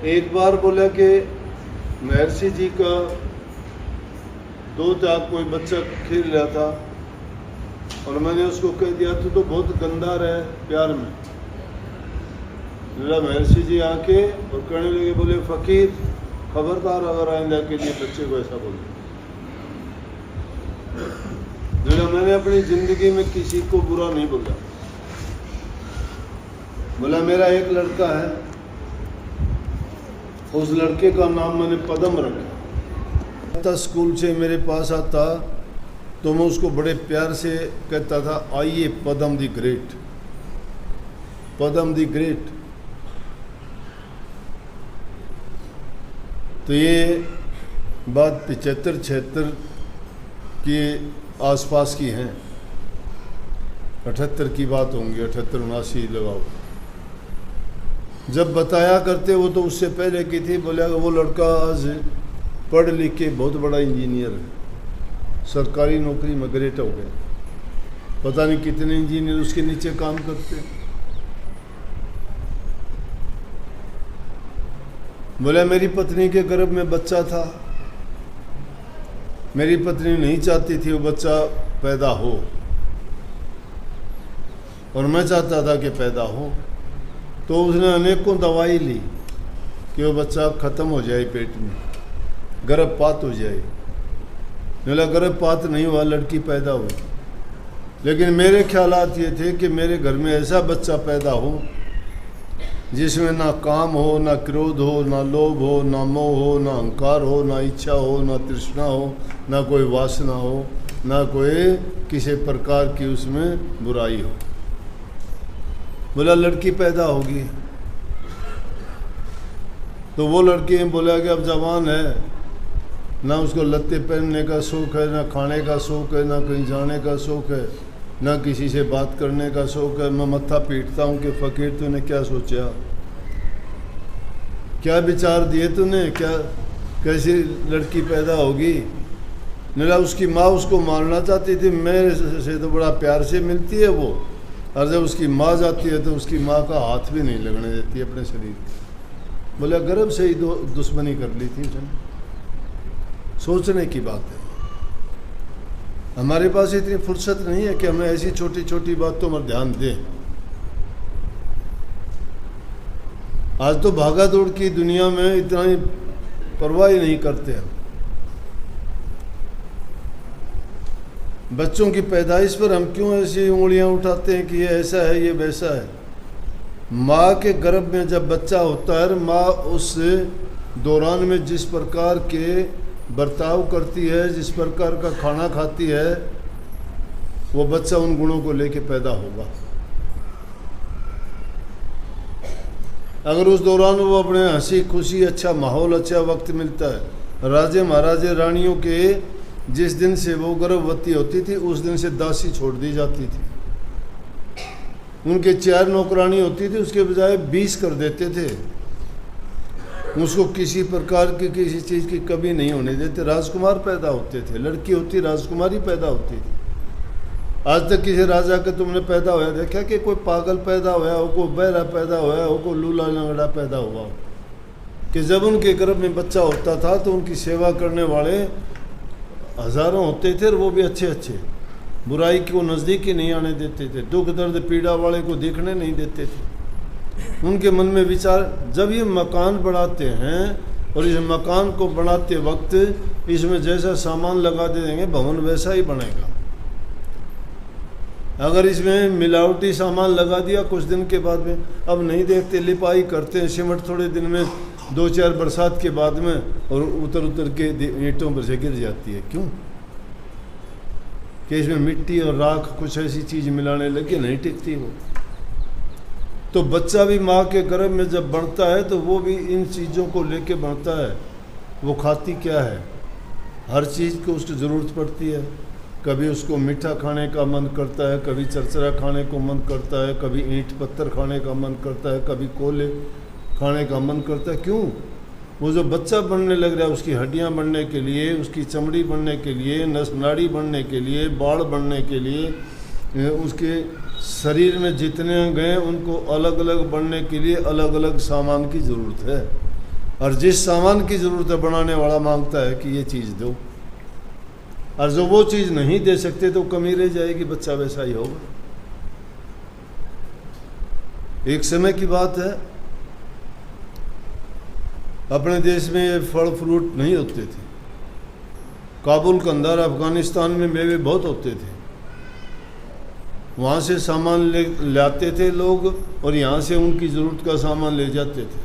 एक बार बोला कि महर्षि जी का दो चार कोई बच्चा खेल रहा था और मैंने उसको कह दिया तू तो बहुत गंदा रहे प्यार में। मेरा महर्षि जी आके और कहने लगे, बोले फकीर खबरदार अगर आइंदा के लिए बच्चे को ऐसा बोले। बोला मैंने अपनी जिंदगी में किसी को बुरा नहीं बोला। बोला मेरा एक लड़का है, उस लड़के का नाम मैंने पदम रखा। स्कूल से मेरे पास आता तो मैं उसको बड़े प्यार से कहता था, आइए पदम the great, Padma the great. तो ये बात 75-76 के आसपास की हैं, 78 की बात होंगी, 78-79 लगाओ। जब बताया करते वो तो उससे पहले की थी। बोले वो लड़का आज पढ़ लिख के बहुत बड़ा इंजीनियर है, सरकारी नौकरी में ग्रेट हो गया। पता नहीं कितने इंजीनियर उसके नीचे काम करते हैं। बोला मेरी पत्नी के गर्भ में बच्चा था, मेरी पत्नी नहीं चाहती थी वो बच्चा पैदा हो और मैं चाहता था कि पैदा हो। तो उसने अनेकों दवाई ली कि वो बच्चा ख़त्म हो जाए, पेट में गर्भपात हो जाए। बोला गर्भपात नहीं हुआ, लड़की पैदा हुई। लेकिन मेरे ख्यालात ये थे कि मेरे घर में ऐसा बच्चा पैदा हो जिसमें ना काम हो, ना क्रोध हो, ना लोभ हो, ना मोह हो, ना अहंकार हो, ना इच्छा हो, ना तृष्णा हो, ना कोई वासना हो, ना कोई किसी प्रकार की उसमें बुराई हो। बोला लड़की पैदा होगी। तो वो लड़की बोला कि अब जवान है, ना उसको लत्ते पहनने का शौक़ है, ना खाने का शौक़ है, ना कहीं जाने का शौक़ है, ना किसी से बात करने का शौक़ है। मैं मत्था पीटता हूँ कि फ़कीर तूने क्या सोचा, क्या विचार दिए तूने, क्या कैसी लड़की पैदा होगी। मेरा उसकी माँ उसको मारना चाहती थी, मेरे से तो बड़ा प्यार से मिलती है वो, और जब उसकी माँ जाती है तो उसकी माँ का हाथ भी नहीं लगने देती अपने शरीर। बोला गर्भ से ही दुश्मनी कर ली थी उसने। सोचने की बात है। हमारे पास इतनी फुर्सत नहीं है कि हमें ऐसी छोटी छोटी बातों पर ध्यान दें। आज तो भागा दौड़ की दुनिया में इतना ही परवाह ही नहीं करते हैं। बच्चों की पैदाइश पर हम क्यों ऐसी उंगलियां उठाते हैं कि ये ऐसा है, ये वैसा है। माँ के गर्भ में जब बच्चा होता है, माँ उस दौरान में जिस प्रकार के बर्ताव करती है, जिस प्रकार का खाना खाती है, वो बच्चा उन गुणों को लेके पैदा होगा। अगर उस दौरान वो अपने हंसी खुशी, अच्छा माहौल, अच्छा वक्त मिलता है। राजे महाराजे रानियों के जिस दिन से वो गर्भवती होती थी उस दिन से दासी छोड़ दी जाती थी। उनके 4 नौकरानी होती थी, उसके बजाय 20 कर देते थे। उसको किसी प्रकार की किसी चीज़ की कमी नहीं होने देते। राजकुमार पैदा होते थे, लड़की होती राजकुमारी पैदा होती थी। आज तक किसी राजा के तुमने पैदा होया देखा कि कोई पागल पैदा होया हो, कोई बहरा पैदा होया हो, कोई लूला लंगड़ा पैदा हुआ हो? कि जब उनके गर्भ में बच्चा होता था तो उनकी सेवा करने वाले हज़ारों होते थे, और वो भी अच्छे अच्छे, बुराई को नज़दीक ही नहीं आने देते थे, दुख दर्द पीड़ा वाले को देखने नहीं देते थे। उनके मन में विचार, जब ये मकान बनाते हैं और इस मकान को बनाते वक्त इसमें जैसा सामान लगा देंगे भवन वैसा ही बनेगा। अगर इसमें मिलावटी सामान लगा दिया कुछ दिन के बाद में, अब नहीं देखते, लिपाई करते हैं, सीमेंट थोड़े दिन में 2-4 बरसात के बाद में और उतर उतर के ईंटों पर से गिर जाती है। क्यों? कि इसमें मिट्टी और राख कुछ ऐसी चीज़ मिलाने लगे, नहीं टिकती वो। तो बच्चा भी माँ के गर्भ में जब बढ़ता है तो वो भी इन चीज़ों को लेके बढ़ता है। वो खाती क्या है, हर चीज़ को उसकी ज़रूरत पड़ती है। कभी उसको मीठा खाने का मन करता है, कभी चरचरा खाने को मन करता है, कभी ईंट पत्थर खाने का मन करता है, कभी कोले खाने का मन करता है। क्यों? वो जो बच्चा बनने लग रहा है उसकी हड्डियां बढ़ने के लिए, उसकी चमड़ी बढ़ने के लिए, नस नाड़ी बढ़ने के लिए, बाल बढ़ने के लिए, उसके शरीर में जितने गए उनको अलग अलग बढ़ने के लिए अलग अलग सामान की ज़रूरत है। और जिस सामान की ज़रूरत है बनाने वाला मांगता है कि ये चीज़ दो, और जो वो चीज़ नहीं दे सकते तो कमी रह जाएगी, बच्चा वैसा ही होगा। एक समय की बात है, अपने देश में ये फल फ्रूट नहीं होते थे। काबुल, कंधार, अफगानिस्तान में मेवे बहुत होते थे। वहाँ से सामान लाते थे लोग और यहाँ से उनकी ज़रूरत का सामान ले जाते थे।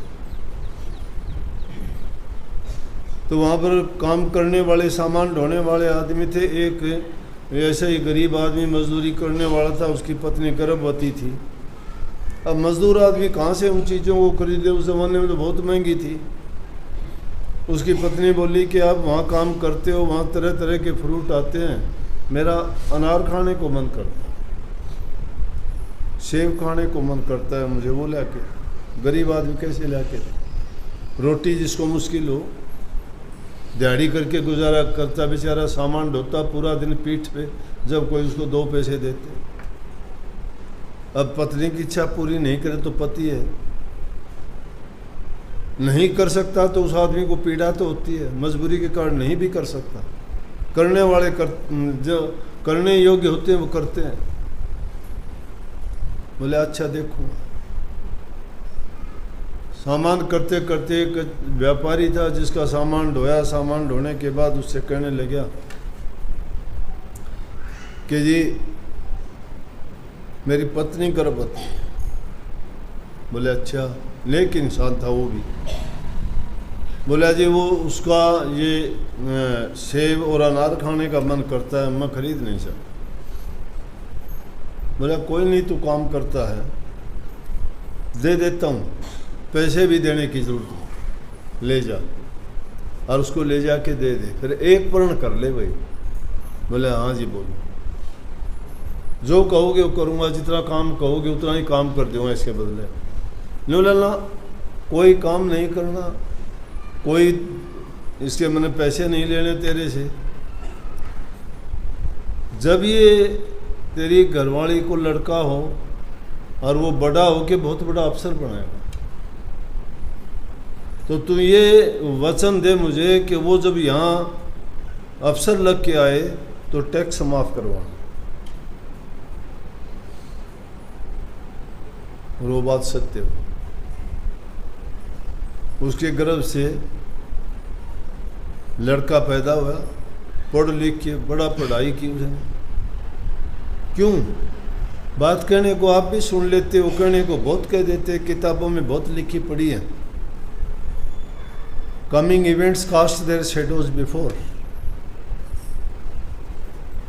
तो वहाँ पर काम करने वाले, सामान ढोने वाले आदमी थे। एक ऐसा ही गरीब आदमी मजदूरी करने वाला था, उसकी पत्नी गर्भवती थी। अब मजदूर आदमी कहाँ से उन चीज़ों को खरीदे, उस ज़माने में तो बहुत महंगी थी। उसकी पत्नी बोली कि आप वहाँ काम करते हो, वहाँ तरह तरह के फ्रूट आते हैं, मेरा अनार खाने को मन करता है, सेब खाने को मन करता है, मुझे वो लाके। गरीब आदमी कैसे लाके दे? रोटी जिसको मुश्किल हो, दिहाड़ी करके गुजारा करता बेचारा, सामान ढोता पूरा दिन पीठ पे, जब कोई उसको 2 पैसे देते। अब पत्नी की इच्छा पूरी नहीं करे तो पति है, नहीं कर सकता तो उस आदमी को पीड़ा तो होती है, मजबूरी के कारण नहीं भी कर सकता। करने वाले जो करने योग्य होते हैं वो करते हैं। बोले अच्छा देखो। सामान करते करते एक व्यापारी था जिसका सामान ढोया। सामान ढोने के बाद उससे कहने लगा कि जी मेरी पत्नी गर्भवती है। बोले अच्छा, नेक इंसान था वो भी। बोला जी वो उसका ये सेब और अनार खाने का मन करता है, मैं खरीद नहीं सकता। बोला कोई नहीं, तू काम करता है, दे देता हूँ, पैसे भी देने की जरूरत नहीं, ले जा। और उसको ले जा के दे दे, फिर एक पूर्ण कर ले भाई। बोले हाँ जी बोलो, जो कहोगे वो करूँगा, जितना काम कहोगे उतना ही काम कर दूँगा इसके बदले। नो लाला कोई काम नहीं करना, कोई इसके मैंने पैसे नहीं लेने तेरे से। जब ये तेरी घरवाली को लड़का हो और वो बड़ा हो के बहुत बड़ा अफसर बनाएगा, तो तू ये वचन दे मुझे कि वो जब यहाँ अफसर लग के आए तो टैक्स माफ़ करवा। और वो बात सत्य हो। उसके गर्भ से लड़का पैदा हुआ, पढ़ लिख के बड़ा पढ़ाई की उसने। क्यों? बात कहने को आप भी सुन लेते हो, कहने को बहुत कह देते, किताबों में बहुत लिखी पड़ी है। Coming events cast their shadows before.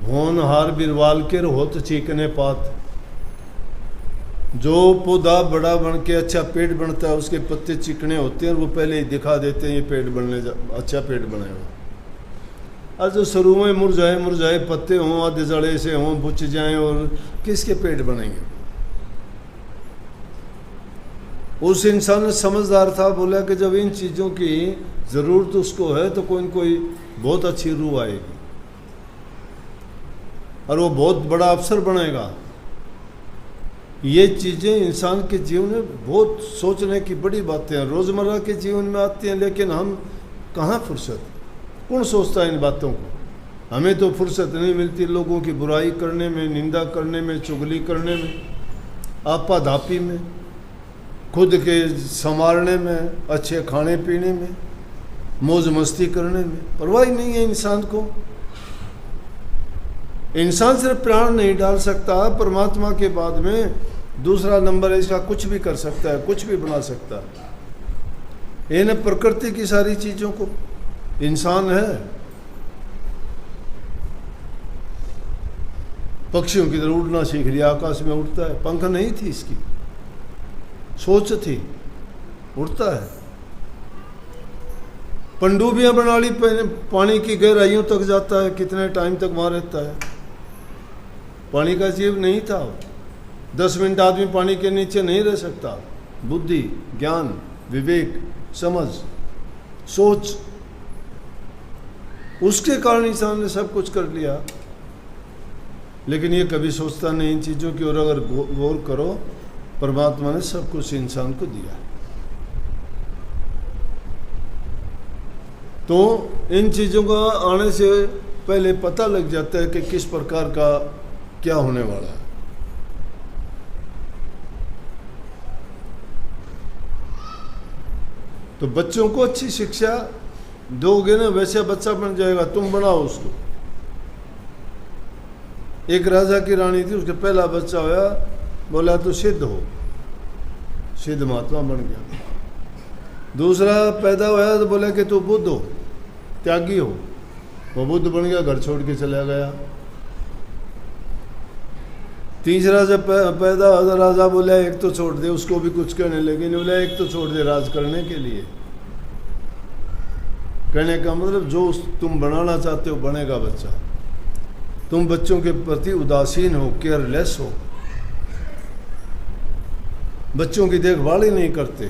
होनहार बिरवाल के होत चीकने पात। जो पौधा बड़ा बन के अच्छा पेड़ बनता है उसके पत्ते चिकने होते हैं और वो पहले ही दिखा देते हैं ये पेड़ बनने अच्छा पेड़ बनेगा। और जो शुरू में मुरझाए मुरझाए पत्ते हों, आधे जड़े से हों, बुझ जाएं, और किसके पेड़ बनेंगे? उस इंसान समझदार था, बोला कि जब इन चीज़ों की ज़रूरत उसको है तो कोई न कोई बहुत अच्छी रूह आएगी और वो बहुत बड़ा अफसर बनेगा। ये चीज़ें इंसान के जीवन में बहुत सोचने की बड़ी बातें हैं, रोज़मर्रा के जीवन में आती हैं, लेकिन हम कहाँ फुर्सत? कौन सोचता है इन बातों को? हमें तो फुर्सत नहीं मिलती लोगों की बुराई करने में, निंदा करने में, चुगली करने में, आपा धापी में, खुद के संवारने में, अच्छे खाने पीने में, मौज मस्ती करने में परवाह नहीं है इंसान को। इंसान सिर्फ प्राण नहीं डाल सकता, परमात्मा के बाद में दूसरा नंबर है इसका कुछ भी कर सकता है, कुछ भी बना सकता है। इन प्रकृति की सारी चीज़ों को इंसान है। पक्षियों की तरह उड़ना सीख लिया, आकाश में उड़ता है, पंख नहीं थी इसकी, सोच थी, उड़ता है। पनडुब्बियां बना ली, पानी की गहराइयों तक जाता है, कितने टाइम तक वहाँ रहता है। पानी का जीव नहीं था, 10 मिनट आदमी पानी के नीचे नहीं रह सकता। बुद्धि, ज्ञान, विवेक, समझ, सोच, उसके कारण इंसान ने सब कुछ कर लिया। लेकिन ये कभी सोचता नहीं इन चीज़ों की। और अगर गौर करो, परमात्मा ने सब कुछ इंसान को दिया। तो इन चीज़ों का आने से पहले पता लग जाता है कि किस प्रकार का क्या होने वाला है। तो बच्चों को अच्छी शिक्षा दोगे ना, वैसे बच्चा बन जाएगा। तुम बनाओ उसको। एक राजा की रानी थी, उसका पहला बच्चा होया, बोला तो सिद्ध हो, सिद्ध महात्मा बन गया। दूसरा पैदा होया तो बोला कि तू बुद्ध हो, त्यागी हो, वो बुद्ध बन गया, घर छोड़ के चला गया। तीसरा जब पैदा हुआ, राजा बोला एक तो छोड़ दे, उसको भी कुछ कहने लगे, नहीं बोला एक तो छोड़ दे राज करने के लिए। कहने का मतलब जो तुम बनाना चाहते हो बनेगा बच्चा। तुम बच्चों के प्रति उदासीन हो, केयरलेस हो, बच्चों की देखभाल ही नहीं करते,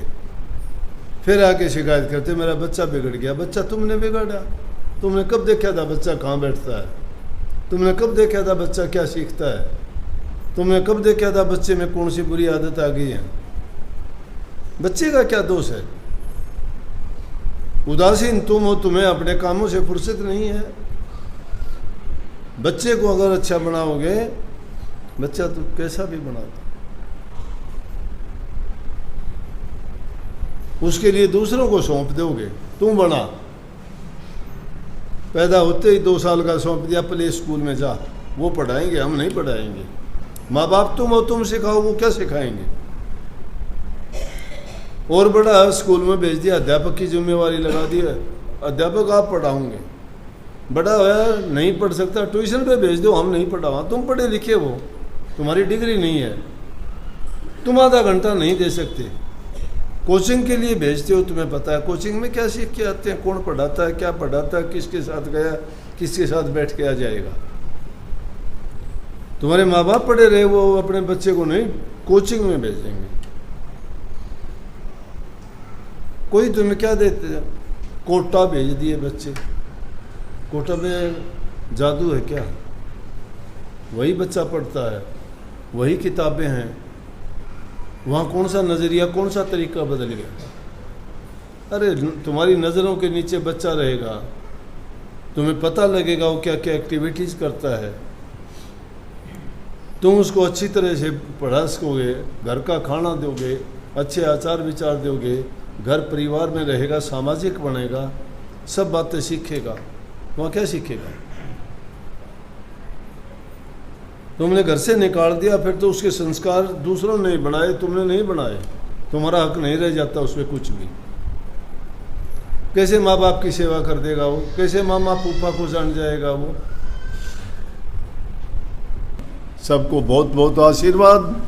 फिर आके शिकायत करते मेरा बच्चा बिगड़ गया। बच्चा तुमने बिगाड़ा। तुमने कब देखा था बच्चा कहाँ बैठता है? तुमने कब देखा था बच्चा क्या सीखता है? तुमने कब देखा था बच्चे में कौन सी बुरी आदत आ गई है? बच्चे का क्या दोष है? उदासीन तुम हो, तुम्हें अपने कामों से फुर्सत नहीं है। बच्चे को अगर अच्छा बनाओगे, बच्चा तो कैसा भी बनाता, उसके लिए दूसरों को सौंप दोगे। तुम बना, पैदा होते ही 2 साल का सौंप दिया, प्ले स्कूल में जा, वो पढ़ाएंगे, हम नहीं पढ़ाएंगे। माँ बाप तुम हो, तुम सिखाओ, वो क्या सिखाएंगे? और बड़ा स्कूल में भेज दिया, अध्यापक की जिम्मेवारी लगा दी है, अध्यापक आप पढ़ाओगे। बड़ा होया नहीं पढ़ सकता, ट्यूशन पे भेज दो, हम नहीं पढ़ावा। तुम पढ़े लिखे हो, तुम्हारी डिग्री नहीं है, तुम आधा घंटा नहीं दे सकते। कोचिंग के लिए भेजते हो, तुम्हें पता है कोचिंग में क्या सीख के आते हैं, कौन पढ़ाता है, क्या पढ़ाता है, किसके साथ गया, किसके साथ बैठ के आ जाएगा। तुम्हारे माँ बाप पढ़े रहे, वो अपने बच्चे को नहीं कोचिंग में भेजेंगे। कोई तुम्हें क्या देते हैं, कोटा भेज दिए बच्चे। कोटा में जादू है क्या? वही बच्चा पढ़ता है, वही किताबें हैं, वहाँ कौन सा नज़रिया, कौन सा तरीका बदल गया? अरे तुम्हारी नज़रों के नीचे बच्चा रहेगा, तुम्हें पता लगेगा वो क्या क्या एक्टिविटीज़ करता है। तुम उसको अच्छी तरह से पढ़ा सकोगे, घर का खाना दोगे, अच्छे आचार विचार दोगे, घर परिवार में रहेगा, सामाजिक बनेगा, सब बातें सीखेगा। वहाँ क्या सीखेगा? तुमने घर से निकाल दिया, फिर तो उसके संस्कार दूसरों ने बनाए, तुमने नहीं बनाए। तुम्हारा हक नहीं रह जाता उसमें कुछ भी। कैसे माँ बाप की सेवा कर देगा वो? कैसे मामा फूफा को जान जाएगा वो? सबको बहुत बहुत आशीर्वाद।